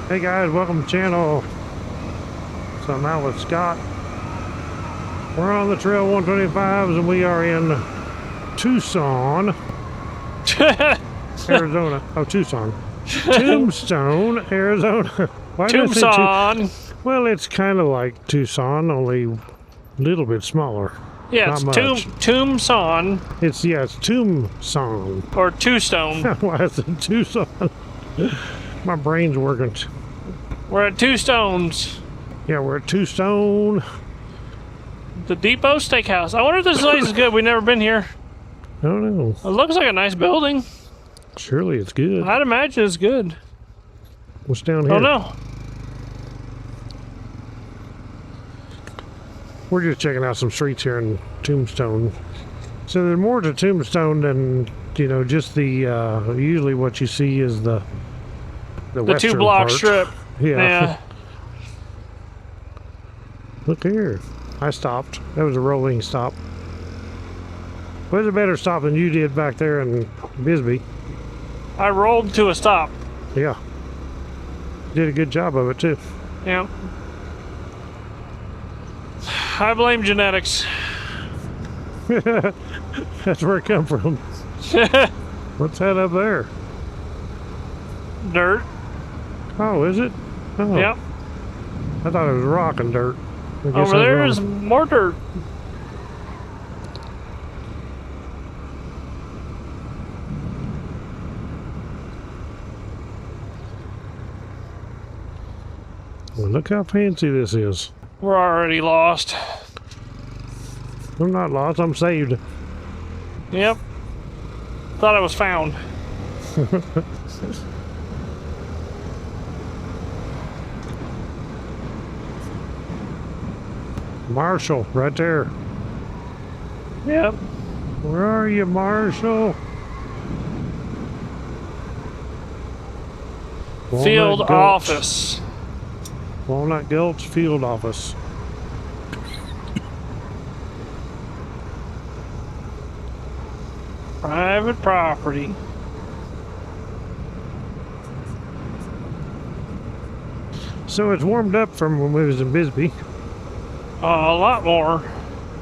Hey guys, welcome to the channel. So I'm out with Scott. We're on the trail 125s and we are in Tucson, Arizona. Oh, Tucson. Tombstone, Arizona. Why did I say Tucson. Well, it's kind of like Tucson, only a little bit smaller. Yeah, Not it's much. Tombstone. It's Tombstone. Or Tombstone. Why is it Tucson? My brain's working. We're at Two Stones. Yeah, we're at Tombstone. The Depot Steakhouse. I wonder if this place is good. We've never been here. I don't know. It looks like a nice building. Surely it's good. I'd imagine it's good. What's down here? Oh no. We're just checking out some streets here in Tombstone. So there's more to Tombstone than, you know, just the, usually what you see is the western 2-block part. strip. Yeah. Look here. I stopped. That was a rolling stop. Well, it was a better stop than you did back there in Bisbee. I rolled to a stop. Yeah. Did a good job of it, too. Yeah. I blame genetics. That's where it come from. What's that up there? Dirt. Oh, is it? Oh. Yep. I thought it was rock and dirt. I guess Over I was there wrong. is more dirt. Well, look how fancy this is. We're already lost. I'm not lost. I'm saved. Yep. Thought I was found. Marshall, right there. Yep. Where are you, Marshall? Field Walnut Gulch. office. Walnut Gulch Field Office. Private property. So it's warmed up from when we was in Bisbee. A lot more.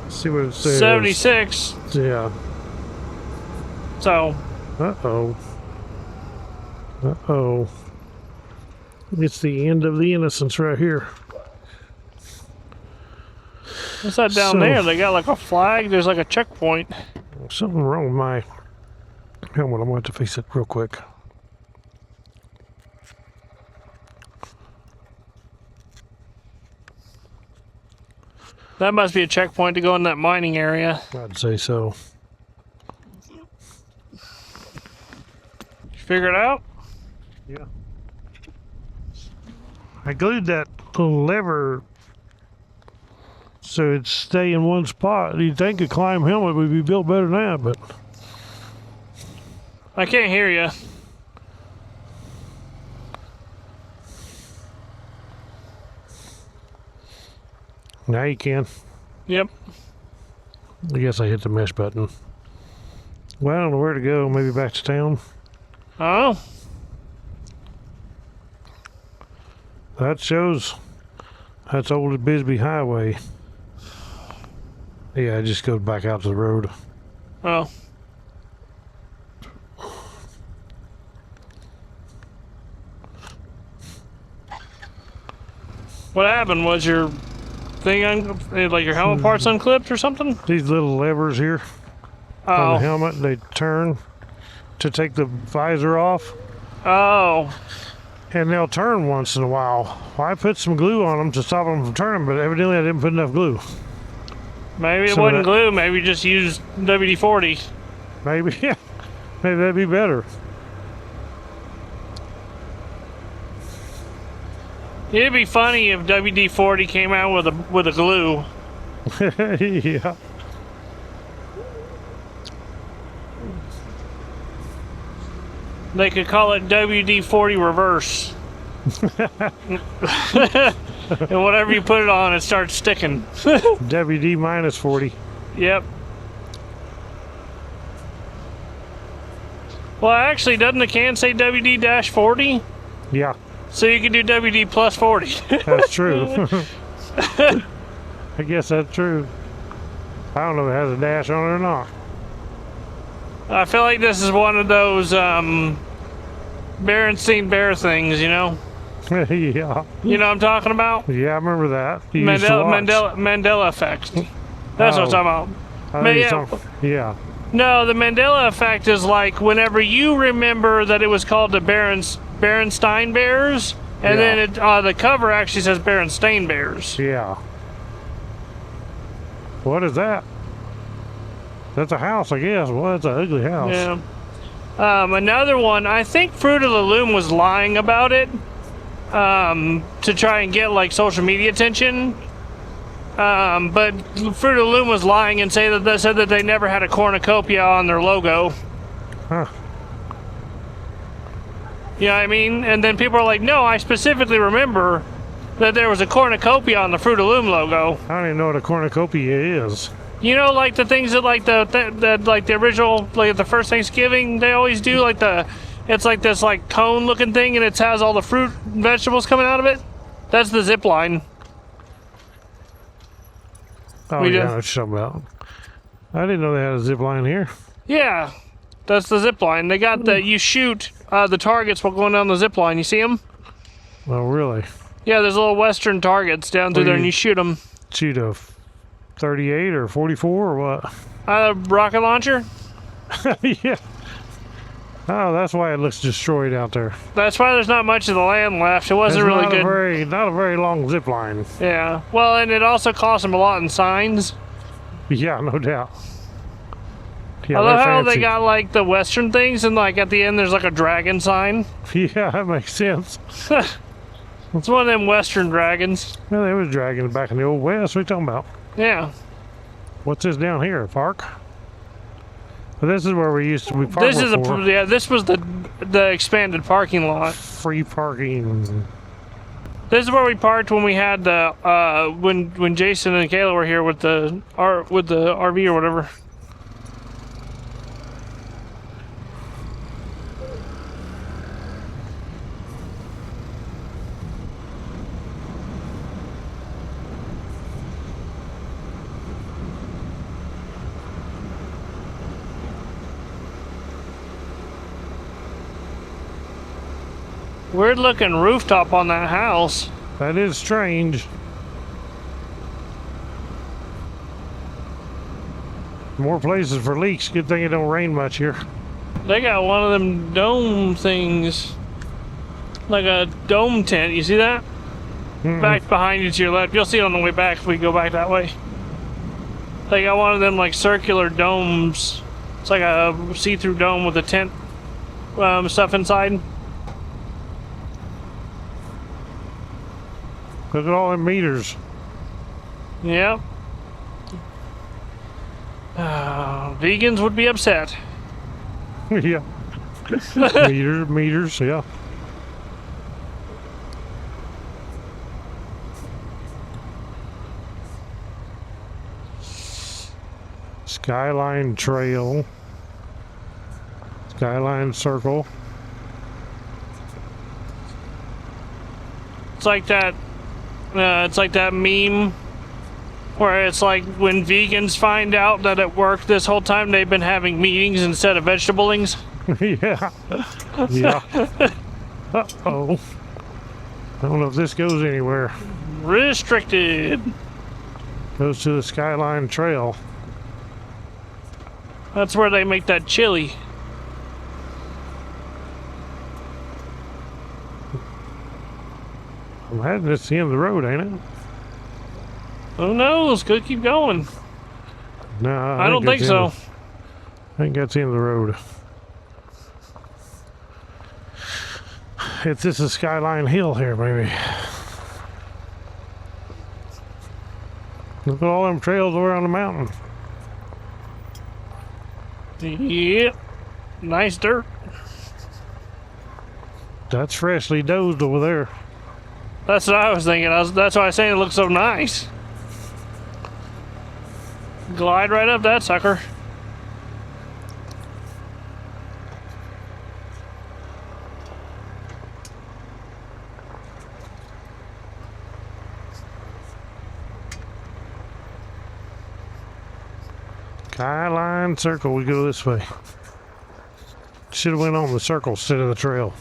Let's see what it says. 76. Yeah. So, Uh-oh. Uh-oh. It's the end of the innocence right here. what's that down So- there? They got like a flag. There's like a checkpoint. Something wrong with my helmet. I'm going to have to fix it real quick. That must be a checkpoint to go in that mining area. I'd say so. You figure it out? Yeah. I glued that little lever so it'd stay in one spot. You'd think a climb helmet would be built better than that, but I can't hear you. now you can. Yep. I guess I hit the mesh button. Well, I don't know where to go. Maybe back to town. Oh, That shows that's Old Bisbee Highway. Yeah, it just goes back out to the road. oh. What happened? Was your thing like your helmet parts unclipped or something? These little levers here on the Oh, helmet, they turn to take the visor off, oh. and they'll turn once in a while. Well, I put some glue on them to stop them from turning, but evidently I didn't put enough glue. Maybe it So wasn't that- glue. Maybe just used WD-40. Maybe, yeah, maybe that'd be better. It'd be funny if WD-40 came out with a glue. Yeah. They could call it WD-40 reverse. And whatever you put it on, it starts sticking. WD minus 40. Yep. Well, actually, doesn't the can say WD-40? Yeah. So you can do WD plus 40. That's true. I guess that's true. I don't know if it has a dash on it or not. I feel like this is one of those Berenstein Bear things, you know? Yeah. You know what I'm talking about? Yeah, I remember that. You used to watch. Mandela effect. That's what I'm talking about. Yeah. No, the Mandela effect is like whenever you remember that it was called the Berenstein Bears, and then the cover actually says Berenstain Bears. Yeah. What is that? That's a house, I guess. Well, that's an ugly house. Yeah. Another one, I think Fruit of the Loom was lying about it to try and get like social media attention. But Fruit of the Loom was lying and said that they never had a cornucopia on their logo. Huh. You know what I mean? And then people are like, no, I specifically remember that there was a cornucopia on the Fruit of the Loom logo. I don't even know what a cornucopia is. You know, like the things that like the original, like the first Thanksgiving they always do, like it's like this like cone looking thing and it has all the fruit and vegetables coming out of it. That's the zip line. Oh, yeah, I know what you're talking about. I didn't know they had a zip line here. Yeah, that's the zip line. They got you shoot the targets while going down the zip line. You see them? Oh, really? Yeah, there's little western targets down through there and you shoot them. Shoot a 38 or 44 or what? Rocket launcher? Yeah. Oh, that's why it looks destroyed out there. That's why there's not much of the land left. It wasn't really good. Not a very long zip line. Yeah. Well, and it also cost them a lot in signs. Yeah, no doubt. Yeah, I love how they got like the western things and like at the end there's like a dragon sign. Yeah, that makes sense. It's one of them western dragons. Well, they was dragons back in the old west. What are you talking about? Yeah. What's this down here? A park? Well, this is where we used to be parked. This was the expanded parking lot. Free parking. This is where we parked when we had the when Jason and Kayla were here with the RV or whatever. Weird looking rooftop on that house. That is strange. More places for leaks. Good thing it don't rain much here. They got one of them dome things. Like a dome tent. You see that? Back behind you to your left. You'll see it on the way back if we go back that way. They got one of them like circular domes. It's like a see-through dome with a tent stuff inside. Look at all them meters. Yep. Vegans would be upset. Yeah. meters, yeah. Skyline Trail. Skyline Circle. It's like that. It's like that meme where it's like when vegans find out that at work this whole time they've been having meetings instead of vegetablings. Yeah. Yeah. Uh-oh. I don't know if this goes anywhere. Restricted. Goes to the Skyline Trail. That's where they make that chili. I'm heading this the end of the road, ain't it? Who knows? Could keep going. No, I don't think so. I think that's the end of the road. This is Skyline Hill here, maybe. Look at all them trails around the mountain. Yep. Nice dirt. That's freshly dozed over there. That's what I was thinking. That's why I was saying it looks so nice. Glide right up that sucker. Skyline circle, we go this way. Should have went on the circle instead of the trail.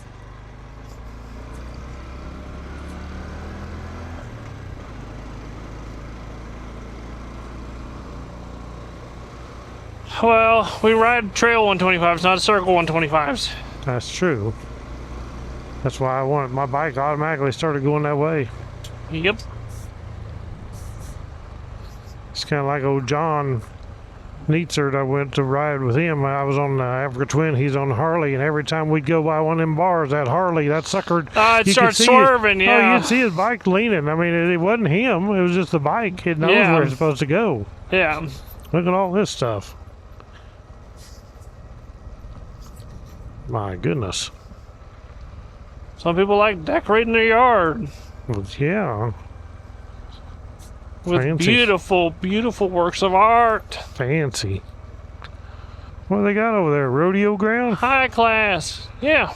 Well, we ride trail 125s, not circle 125s. That's true. That's why I wanted my bike automatically started going that way. Yep. It's kind of like old John Neatsert. I went to ride with him. I was on the Africa Twin. He's on Harley, and every time we'd go by one of them bars, that Harley, that sucker, It starts swerving, Oh, yeah. you'd see his bike leaning. I mean, it wasn't him. It was just the bike. It knows where it's supposed to go. Yeah. Look at all this stuff. My goodness. Some people like decorating their yard Well, yeah. with Fancy. beautiful, beautiful works of art. Fancy. What they got over there? Rodeo ground? High class. Yeah.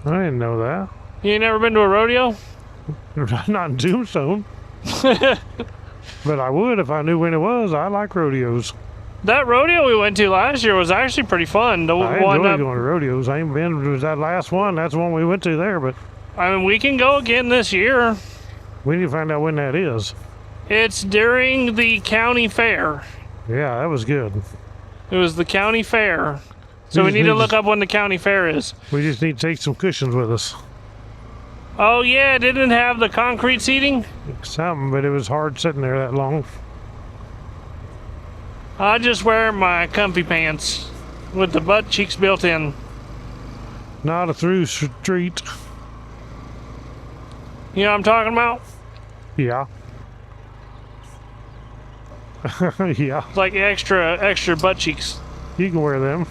I didn't know that. You ain't never been to a rodeo? Not in Tombstone. But I would if I knew when it was. I like rodeos. That rodeo we went to last year was actually pretty fun. The I one enjoy up, going to rodeos. I ain't been to that last one. That's the one we went to there, but I mean, we can go again this year. we need to find out when that is. It's during the county fair. Yeah, that was good. It was the county fair. So We we just need to need look to- up when the county fair is. We just need to take some cushions with us. Oh yeah, it didn't have the concrete seating? Something, but it was hard sitting there that long. I just wear my comfy pants with the butt cheeks built in. Not a through street. You know what I'm talking about? Yeah. Yeah, It's like extra butt cheeks. you can wear them.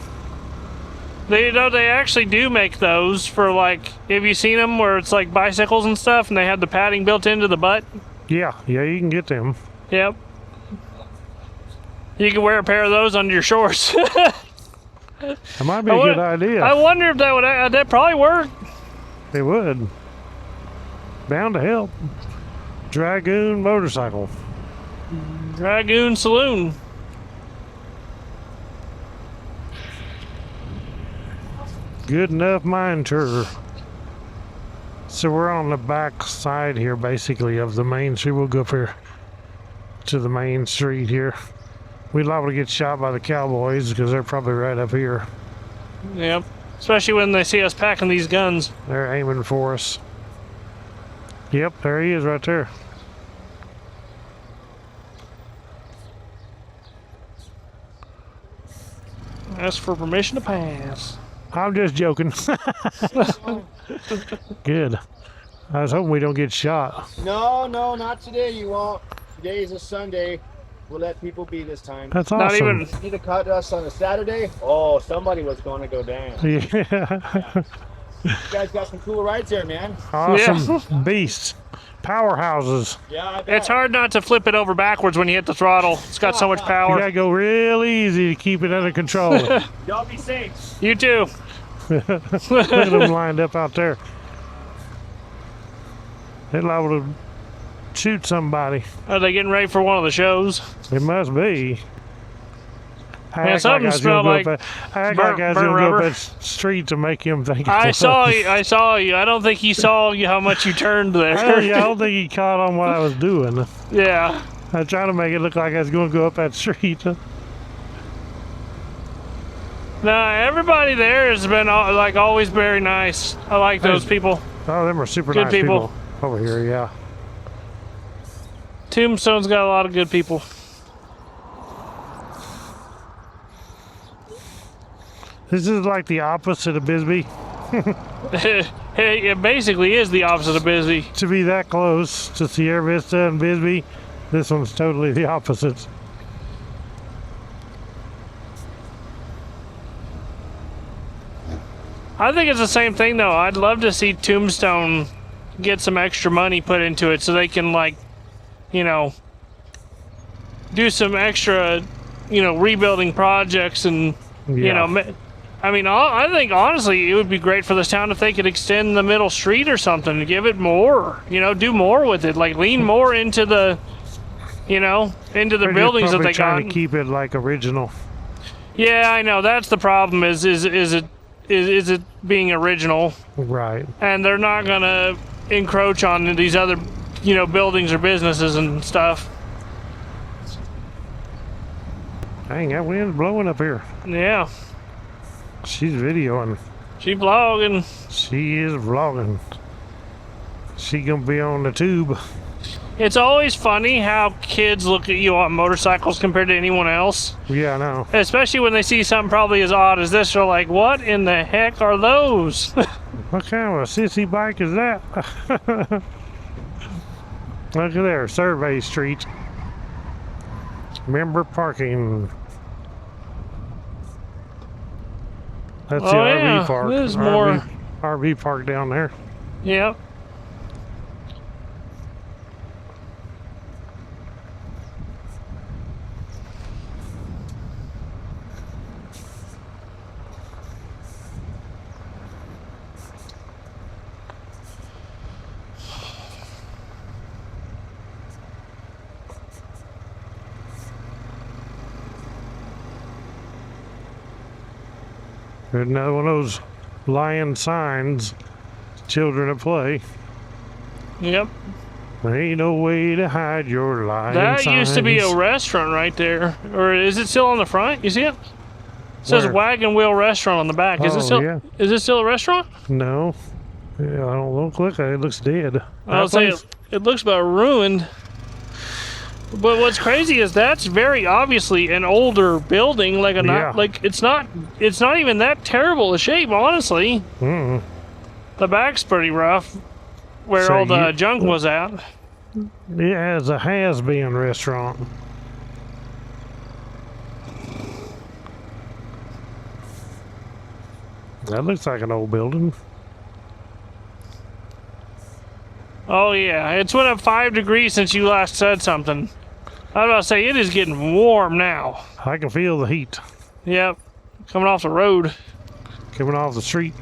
They actually do make those for like, have you seen them where it's like bicycles and stuff and they have the padding built into the butt? Yeah, you can get them. Yep. You can wear a pair of those under your shorts. That might be a good idea. I wonder if that probably work. They would. Bound to help. Dragoon motorcycle. Dragoon Saloon. Good enough mine tour. So we're on the back side here, basically, of the main street. We'll go up here to the main street here. We're liable to get shot by the cowboys because they're probably right up here. Yep. Especially when they see us packing these guns. They're aiming for us. Yep, there he is right there. Ask for permission to pass. I'm just joking. Good. I was hoping we don't get shot. No, not today. You won't. Today is a Sunday. We'll let people be this time. That's awesome. Not even. Need to cut us on a Saturday. Oh, somebody was going to go down. Yeah. You guys got some cool rides here, man. Awesome beasts. Powerhouses. Yeah, I bet. It's hard not to flip it over backwards when you hit the throttle. It's got so much You power. gotta go real easy to keep it under control. Y'all be safe. You too. Look at them lined up out there. They're liable to shoot somebody. Are they getting ready for one of the shows? It must be. Man, something I was smelled gonna like go up that- I act burnt- like I was burnt gonna go up rubber. that street to make him think. I it saw was. you. I saw you. I don't think he saw you how much you turned there. I don't think he caught on what I was doing. Yeah. I was trying to make it look like I was going to go up that street. No, everybody there has been like always very nice. I like those people. Oh, them are super Good nice people. people over here. Yeah. Tombstone's got a lot of good people. This is like the opposite of Bisbee. It basically is the opposite of busy. To be that close to Sierra Vista and Bisbee, this one's totally the opposite. I think it's the same thing though. I'd love to see Tombstone get some extra money put into it so they can like, you know, do some extra, you know, rebuilding projects and, you Yeah. know, I mean, I think honestly it would be great for this town if they could extend the middle street or something and give it more, you know, do more with it, like lean more into the, you know, into the They're just buildings that probably they trying got. to keep it like original. Yeah, I know. That's the problem. Is it being original? Right. And they're not gonna encroach on these other, buildings or businesses and stuff. Dang, that wind's blowing up here. Yeah. She's videoing. She vlogging. She is vlogging. She gonna be on the tube. It's always funny how kids look at you on motorcycles compared to anyone else. Yeah, I know. Especially when they see something probably as odd as this. They're like, what in the heck are those? What kind of a sissy bike is that? Look at there, Survey Street. Member parking. That's the RV park. There's more. RV park down there. Yep. There's another one of those lion signs. Children at play. Yep. There ain't no way to hide your lion signs. That used to be a restaurant right there. Or is it still on the front? You see it? It says Where? Wagon Wheel Restaurant on the back. Is it still? Yeah. Is it still a restaurant? No. Yeah, I don't look like it. It looks dead. I'll say it looks about ruined. But what's crazy is that's very obviously an older building. Like it's not even that terrible a shape, honestly. Mm. The back's pretty rough, where all the junk was at. It has a has-been restaurant. That looks like an old building. Oh yeah, it's went up 5 degrees since you last said something. I was about to say, it is getting warm now. I can feel the heat Yep, coming off the road. coming off the street.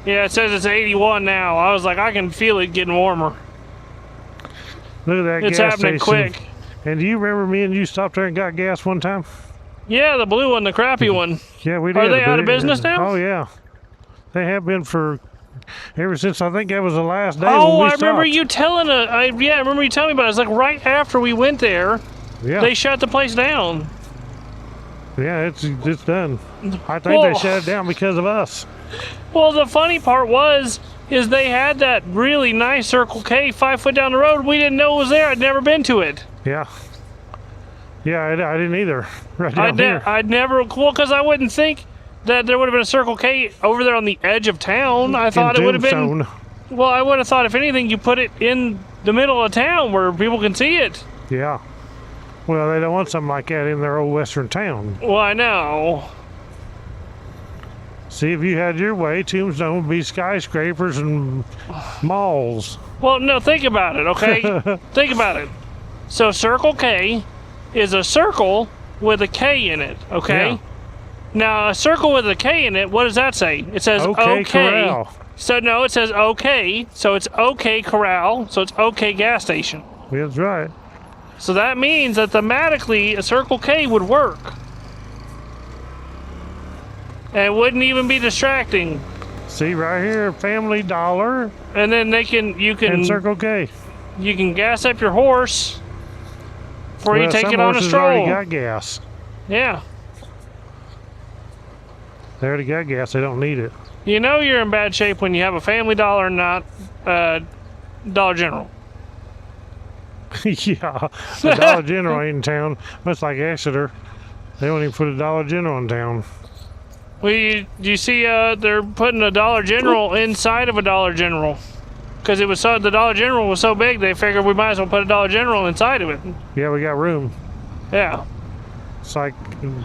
Yeah, it says it's 81 now. I was like, I can feel it getting warmer. Look at that It's gas happening station. quick. And do you remember me and you stopped there and got gas one time? Yeah, the blue one, the crappy one. Yeah, we did. Are they but out of business now? Oh, yeah. They have been for ever since I think that was the last day. Oh, when we I remember stopped. you telling I remember you telling me about it. It's like right after we went there, Yeah, they shut the place down. yeah, it's done. I think they shut it down because of us. Well, the funny part is they had that really nice Circle K 5 foot down the road. We didn't know it was there. I'd never been to it. Yeah. Yeah, I didn't either. Right down here. I'd never, because I wouldn't think that there would have been a Circle K over there on the edge of town. I thought it would have been. Tombstone. Well, I would have thought if anything, you put it in the middle of town where people can see it. Yeah. Well, they don't want something like that in their old western town. Well, I know. See, if you had your way, Tombstone would be skyscrapers and malls. Well, no, think about it, okay? Think about it. So Circle K is a circle with a K in it, okay? Yeah. Now, a circle with a K in it, what does that say? It says OK Corral. So, no, it says OK. So it's OK Corral. So it's OK gas station. That's right. So that means that thematically, a Circle K would work. And it wouldn't even be distracting. See, right here, Family Dollar And then you can and Circle K. You can gas up your horse before you take some it on a horses stroll. already got gas. Yeah. They already got gas. They don't need it. You know you're in bad shape when you have a Family Dollar and not Dollar General. Yeah, the Dollar General ain't in town. Much like Exeter, they don't even put a Dollar General in town. Well, you see, they're putting a Dollar General inside of a Dollar General because the Dollar General was so big they figured we might as well put a Dollar General inside of it. Yeah, we got room. Yeah. It's like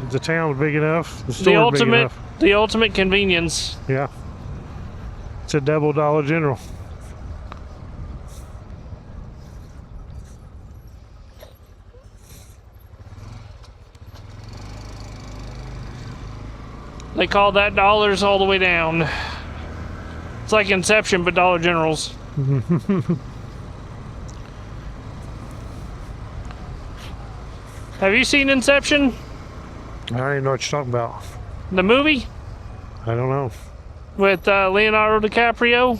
the town's big enough. The store's big enough. The ultimate convenience. Yeah. It's a double Dollar General. They call that dollars all the way down. It's like Inception, but Dollar Generals. Have you seen Inception? I don't even know what you're talking about. The movie? I don't know. With Leonardo DiCaprio?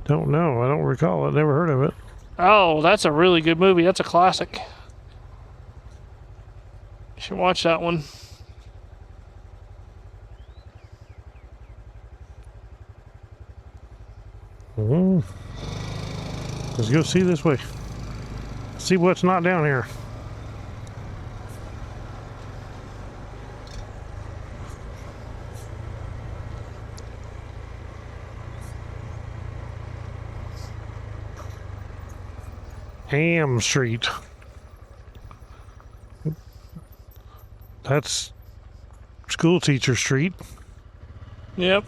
Don't know. I don't recall it. Never heard of it. Oh, that's a really good movie. That's a classic. You should watch that one. Let's go see this way. See what's not down here. Ham Street. That's School Teacher Street. Yep.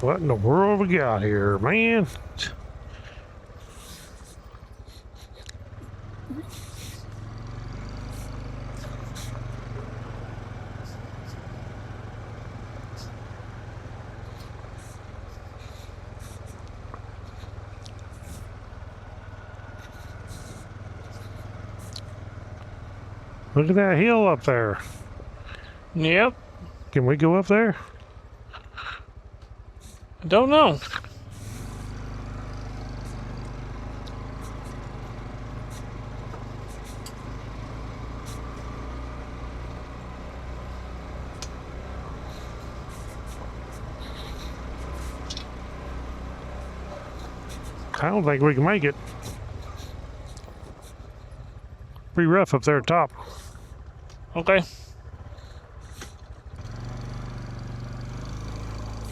What in the world we got here, man? Look at that hill up there. Yep. Can we go up there? I don't know. I don't think we can make it. Pretty rough up there at top. Okay.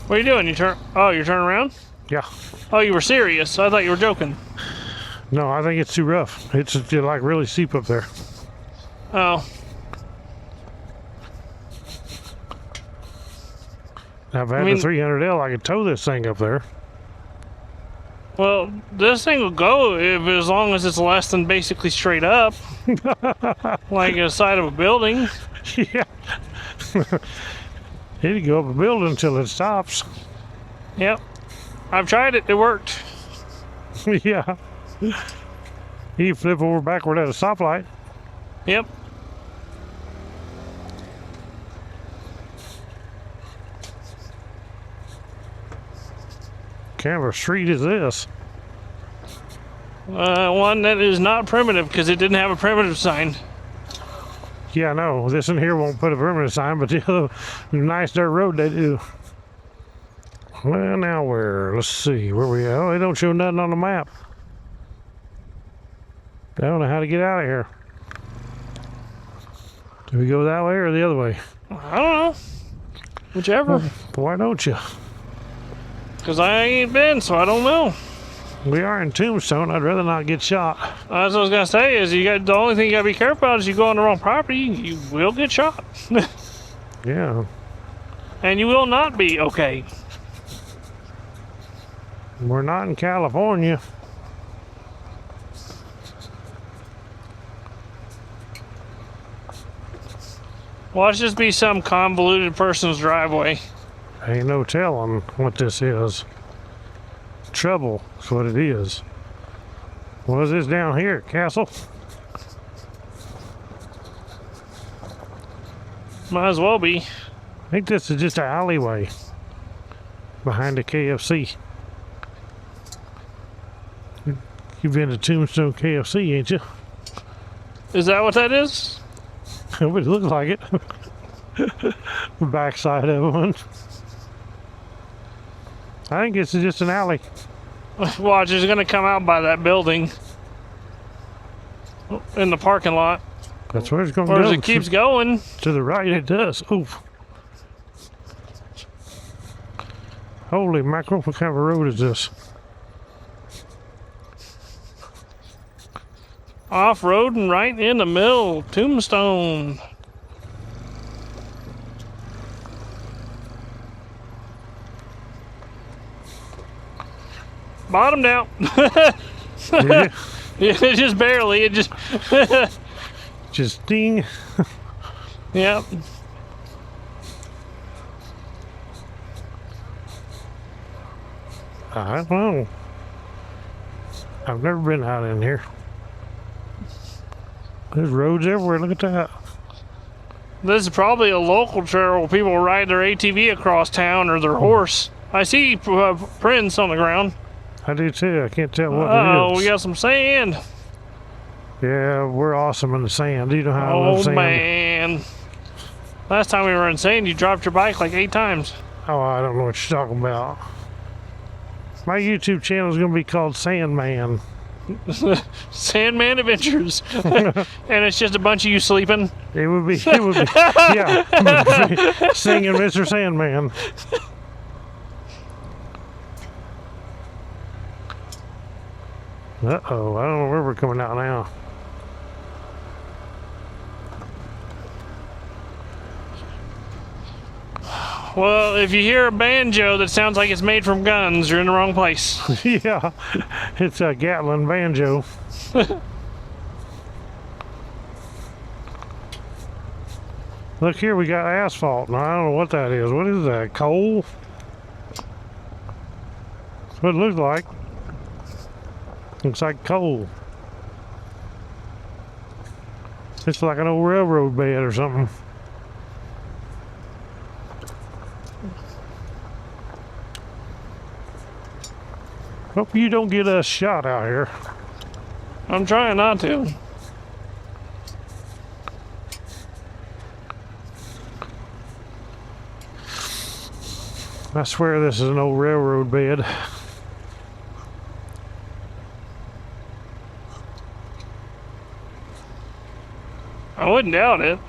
What are you doing? Oh, you're turning around? Yeah. Oh, you were serious. I thought you were joking. No, I think it's too rough. It's like really steep up there. Oh. Now, if I had the 300L, I could tow this thing up there. Well, this thing will go as long as it's less than basically straight up. Like the side of a building. Yeah. It'd go up a building until it stops. Yep. I've tried it. It worked. Yeah. You flip over backward at a stoplight. Yep. What kind of a street is this? One that is not primitive because it didn't have a primitive sign. Yeah, I know. This in here won't put a permanent sign, but the other nice dirt road they do. Well, now where? Let's see. Where we at? Oh, they don't show nothing on the map. I don't know how to get out of here. Do we go that way or the other way? I don't know. Whichever. Why don't you? Because I ain't been, so I don't know. We are in Tombstone. I'd rather not get shot. That's what I was gonna say. Is the only thing you gotta be careful about is you go on the wrong property, you will get shot. Yeah. And you will not be okay. We're not in California. Watch this be some convoluted person's driveway. Ain't no telling what this is. Trouble is what it is. What is this down here? Castle? Might as well be. I think this is just an alleyway behind the KFC. You've been to Tombstone KFC, ain't you? Is that what that is? It would look like it. The backside of one. I think this is just an alley. Watch, it's gonna come out by that building in the parking lot. That's where it's going to Or go. as it keeps going. To the right, it does. Oof. Holy mackerel, what kind of a road is this? Off-road and right in the middle. Tombstone. Bottomed out. Yeah. Yeah, just barely. It just Just ding. Yep. I don't know. I've never been out in here. There's roads everywhere. Look at that. This is probably a local trail where people ride their ATV across town or their horse. I see prints on the ground. I do too. I can't tell what it Oh, is. we got some sand. Yeah, we're awesome in the sand. Do you know how I love Oh, sand? man. Last time we were in sand, you dropped your bike like 8 times. Oh, I don't know what you're talking about. My YouTube channel is going to be called Sandman. Sandman Adventures. And it's just a bunch of you sleeping. It would be, yeah. Singing Mr. Sandman. Uh-oh, I don't know where we're coming out now. Well, if you hear a banjo that sounds like it's made from guns, you're in the wrong place. Yeah, it's a Gatlin banjo. Look here, we got asphalt. Now, I don't know what that is. What is that, coal? That's what it looks like. Looks like coal. It's like an old railroad bed or something. Hope you don't get us shot out here. I'm trying not to. I swear this is an old railroad bed. I wouldn't doubt it.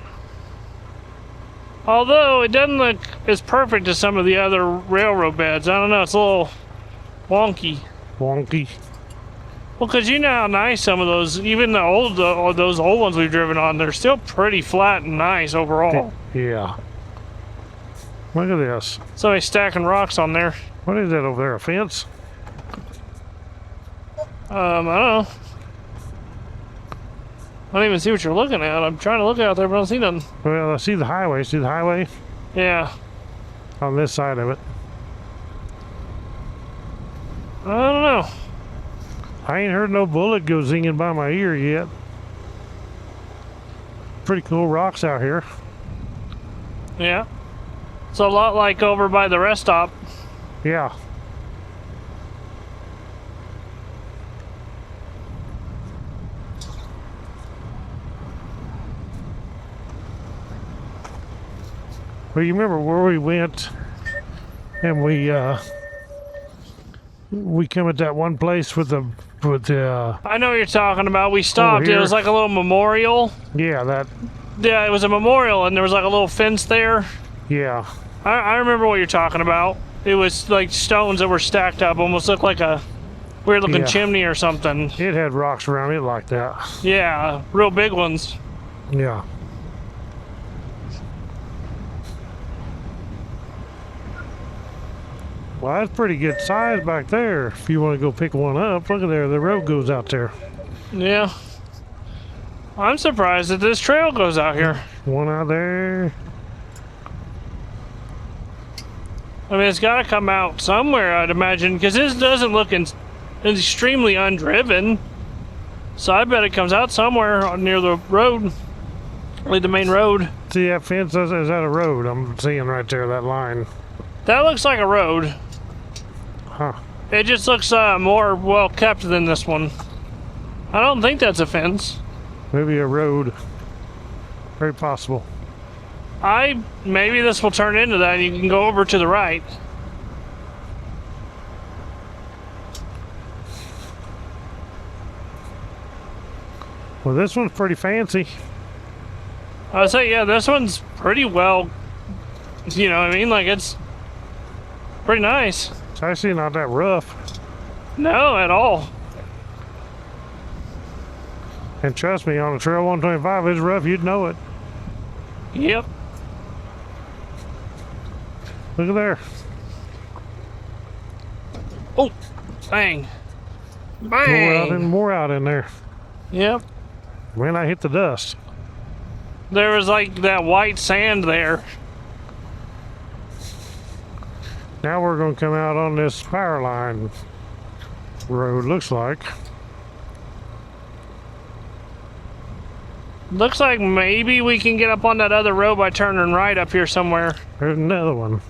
Although it doesn't look as perfect as some of the other railroad beds. I don't know, it's a little wonky. Wonky. Well, because you know how nice some of those, even those old ones we've driven on, they're still pretty flat and nice overall. Yeah. Look at this. Somebody stacking rocks on there. What is that over there? A fence? I don't know. I don't even see what you're looking at. I'm trying to look out there, but I don't see nothing. Well, I see the highway. See the highway? Yeah. On this side of it. I don't know. I ain't heard no bullet go zinging by my ear yet. Pretty cool rocks out here. Yeah. It's a lot like over by the rest stop. Yeah. Well, you remember where we went and we come at that one place with the I know what you're talking about. We stopped. It here? was like a little memorial. yeah, that, Yeah, it was a memorial, and there was like a little fence there. yeah. I remember what you're talking about. It was like stones that were stacked up, almost looked like a weird looking Yeah. chimney or something. It had rocks around it like that. Yeah, real big ones. Yeah. Well, that's pretty good size back there. If you want to go pick one up, look at there. The road goes out there. Yeah. I'm surprised that this trail goes out here. One out there. I mean, it's got to come out somewhere, I'd imagine, because this doesn't look extremely undriven. So I bet it comes out somewhere near the road, like the main road. See that fence? Is that a road? I'm seeing right there, that line. That looks like a road. Huh. It just looks more well kept than this one. I don't think that's a fence. Maybe a road. Very possible. Maybe this will turn into that and you can go over to the right. Well, this one's pretty fancy. I would say, yeah, this one's pretty well, you know what I mean? Like, it's pretty nice. It's actually not that rough. No, at all. And trust me, on the Trail 125, it's rough. You'd know it. Yep. Look at there. Oh, bang. Bang. More out in there. Yep. Man, I hit the dust. There was like that white sand there. Now we're going to come out on this power line road, looks like. Looks like maybe we can get up on that other road by turning right up here somewhere. There's another one.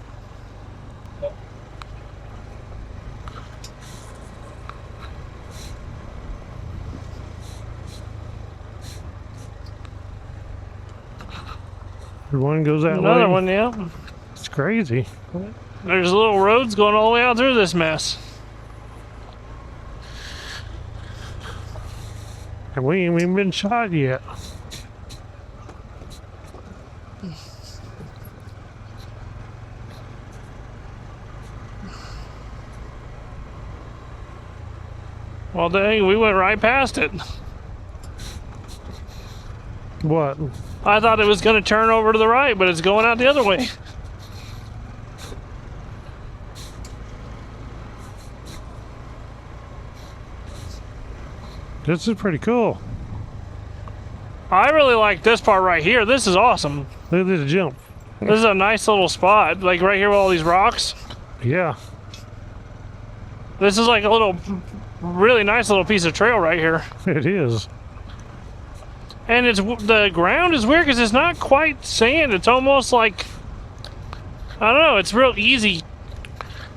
One goes that way. Another one, yeah. It's crazy. There's little roads going all the way out through this mess. And we ain't even been shot yet. Well, dang, we went right past it. What? I thought it was going to turn over to the right, but it's going out the other way. This is pretty cool. I really like this part right here. This is awesome. Look at this jump. This is a nice little spot, like right here with all these rocks. Yeah. This is like a little, really nice little piece of trail right here. It is. And it's the ground is weird because it's not quite sand. It's almost like, I don't know, it's real easy.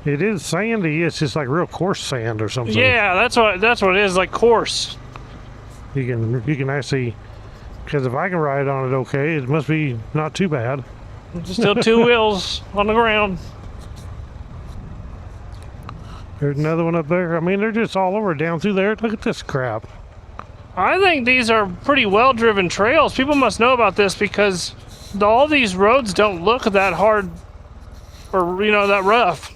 It is sandy. It's just like real coarse sand or something. Yeah, that's what it is, like coarse. You can actually, because if I can ride on it okay, it must be not too bad. Still two wheels on the ground. There's another one up there. I mean, they're just all over down through there. Look at this crap. I think these are pretty well-driven trails. People must know about this because all these roads don't look that hard or, you know, that rough.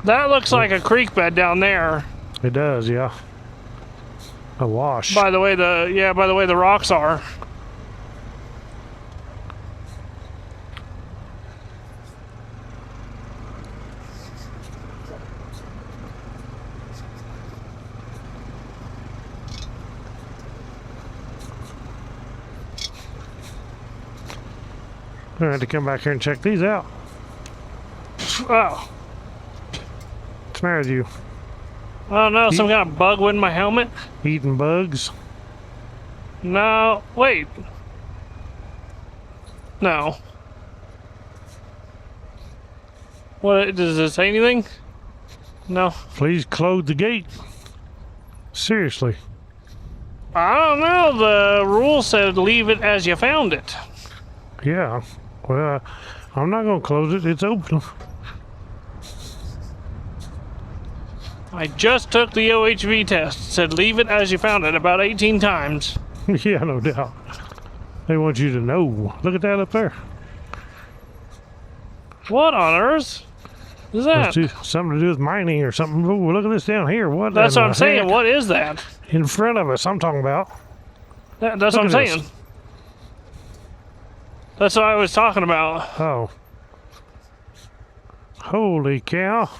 That looks like a creek bed down there. It does, yeah. A wash. By the way the rocks are. I had to come back here and check these out. Oh. What's the matter with you? I don't know, some kind of bug went in my helmet? Eating bugs? No, wait. No. What, does it say anything? No. Please close the gate. Seriously. I don't know, the rule said leave it as you found it. Yeah. Well, I'm not going to close it. It's open. I just took the OHV test. It said leave it as you found it about 18 times. Yeah, no doubt. They want you to know. Look at that up there. What on earth is that? Something to do with mining or something. Ooh, look at this down here. What? That's what I'm saying. heck? What is that? In front of us, I'm talking about. That's Look what I'm at saying. this. That's what I was talking about. Oh. Holy cow.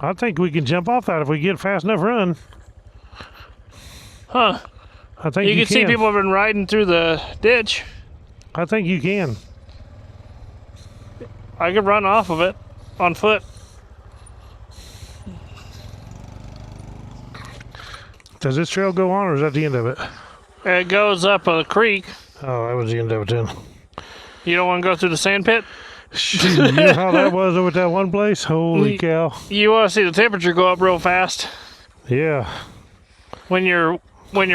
I think we can jump off that if we get a fast enough run. Huh. I think You can see people have been riding through the ditch. I think you can. I could run off of it on foot. Does this trail go on or is that the end of it? It goes up a creek. Oh, that was the end of it then. You don't want to go through the sand pit? You know how that was over at that one place? Holy cow. You want to see the temperature go up real fast Yeah. when you're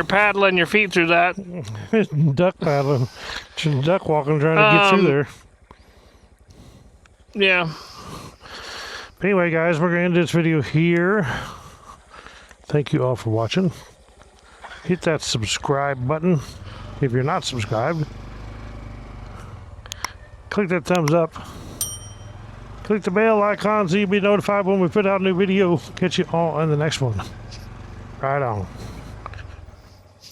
paddling your feet through that. Duck paddling. Duck walking trying to get through there. Yeah. But anyway, guys, we're going to end this video here. Thank you all for watching. Hit that subscribe button if you're not subscribed. Click that thumbs up. Click the bell icon so you'll be notified when we put out a new video. Catch you all in the next one. Right on.